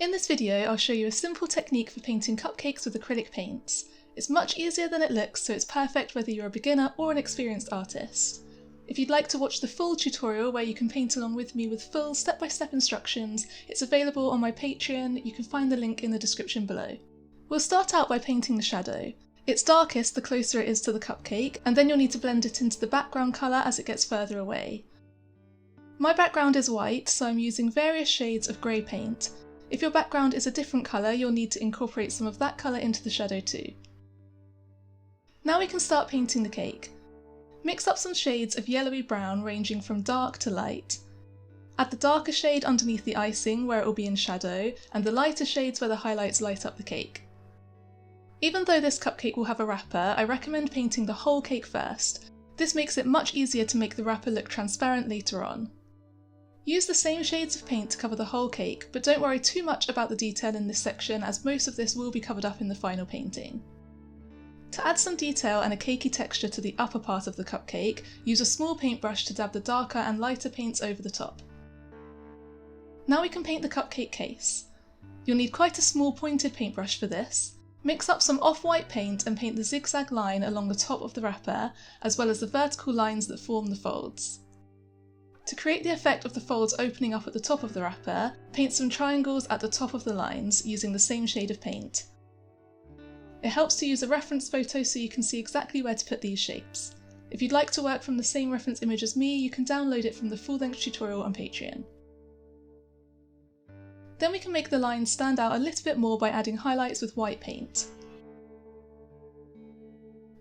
In this video, I'll show you a simple technique for painting cupcakes with acrylic paints. It's much easier than it looks, so it's perfect whether you're a beginner or an experienced artist. If you'd like to watch the full tutorial where you can paint along with me with full step-by-step instructions, it's available on my Patreon. You can find the link in the description below. We'll start out by painting the shadow. It's darkest the closer it is to the cupcake, and then you'll need to blend it into the background colour as it gets further away. My background is white, so I'm using various shades of grey paint. If your background is a different colour, you'll need to incorporate some of that colour into the shadow too. Now we can start painting the cake. Mix up some shades of yellowy brown ranging from dark to light. Add the darker shade underneath the icing where it will be in shadow, and the lighter shades where the highlights light up the cake. Even though this cupcake will have a wrapper, I recommend painting the whole cake first. This makes it much easier to make the wrapper look transparent later on. Use the same shades of paint to cover the whole cake, but don't worry too much about the detail in this section as most of this will be covered up in the final painting. To add some detail and a cakey texture to the upper part of the cupcake, use a small paintbrush to dab the darker and lighter paints over the top. Now we can paint the cupcake case. You'll need quite a small pointed paintbrush for this. Mix up some off-white paint and paint the zigzag line along the top of the wrapper, as well as the vertical lines that form the folds. To create the effect of the folds opening up at the top of the wrapper, paint some triangles at the top of the lines using the same shade of paint. It helps to use a reference photo so you can see exactly where to put these shapes. If you'd like to work from the same reference image as me, you can download it from the full-length tutorial on Patreon. Then we can make the lines stand out a little bit more by adding highlights with white paint.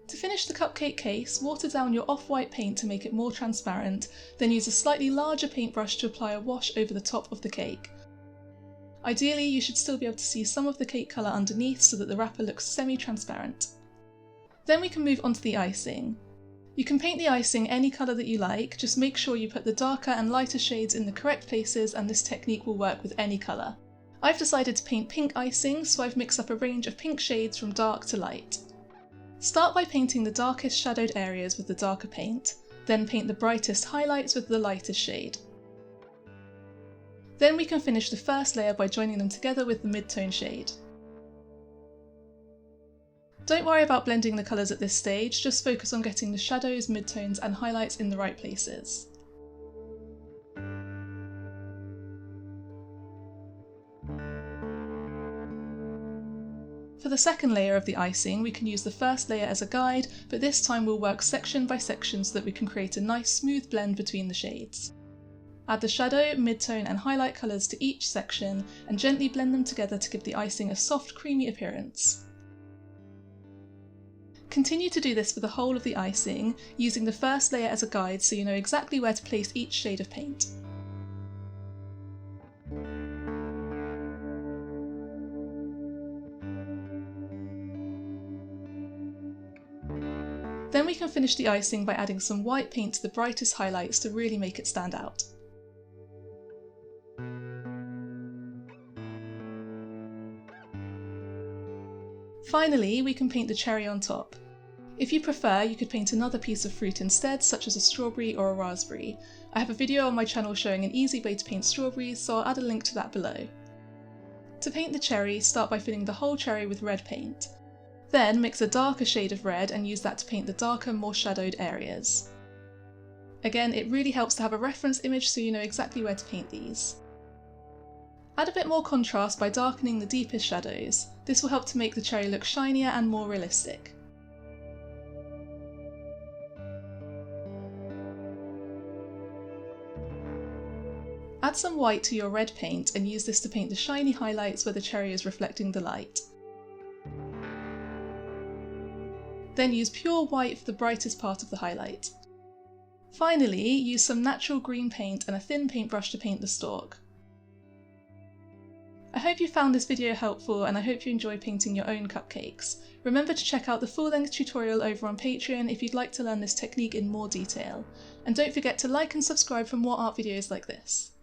To finish the cupcake case, water down your off-white paint to make it more transparent, then use a slightly larger paintbrush to apply a wash over the top of the cake. Ideally, you should still be able to see some of the cake colour underneath so that the wrapper looks semi-transparent. Then we can move on to the icing. You can paint the icing any colour that you like, just make sure you put the darker and lighter shades in the correct places, and this technique will work with any colour. I've decided to paint pink icing, so I've mixed up a range of pink shades from dark to light. Start by painting the darkest shadowed areas with the darker paint, then paint the brightest highlights with the lightest shade. Then we can finish the first layer by joining them together with the mid-tone shade. Don't worry about blending the colours at this stage, just focus on getting the shadows, midtones and highlights in the right places. For the second layer of the icing, we can use the first layer as a guide, but this time we'll work section by section so that we can create a nice smooth blend between the shades. Add the shadow, midtone and highlight colours to each section and gently blend them together to give the icing a soft, creamy appearance. Continue to do this for the whole of the icing, using the first layer as a guide so you know exactly where to place each shade of paint. Then we can finish the icing by adding some white paint to the brightest highlights to really make it stand out. Finally, we can paint the cherry on top. If you prefer, you could paint another piece of fruit instead, such as a strawberry or a raspberry. I have a video on my channel showing an easy way to paint strawberries, so I'll add a link to that below. To paint the cherry, start by filling the whole cherry with red paint. Then mix a darker shade of red and use that to paint the darker, more shadowed areas. Again, it really helps to have a reference image so you know exactly where to paint these. Add a bit more contrast by darkening the deepest shadows. This will help to make the cherry look shinier and more realistic. Add some white to your red paint and use this to paint the shiny highlights where the cherry is reflecting the light. Then use pure white for the brightest part of the highlight. Finally, use some natural green paint and a thin paintbrush to paint the stalk. I hope you found this video helpful and I hope you enjoy painting your own cupcakes. Remember to check out the full-length tutorial over on Patreon if you'd like to learn this technique in more detail. And don't forget to like and subscribe for more art videos like this.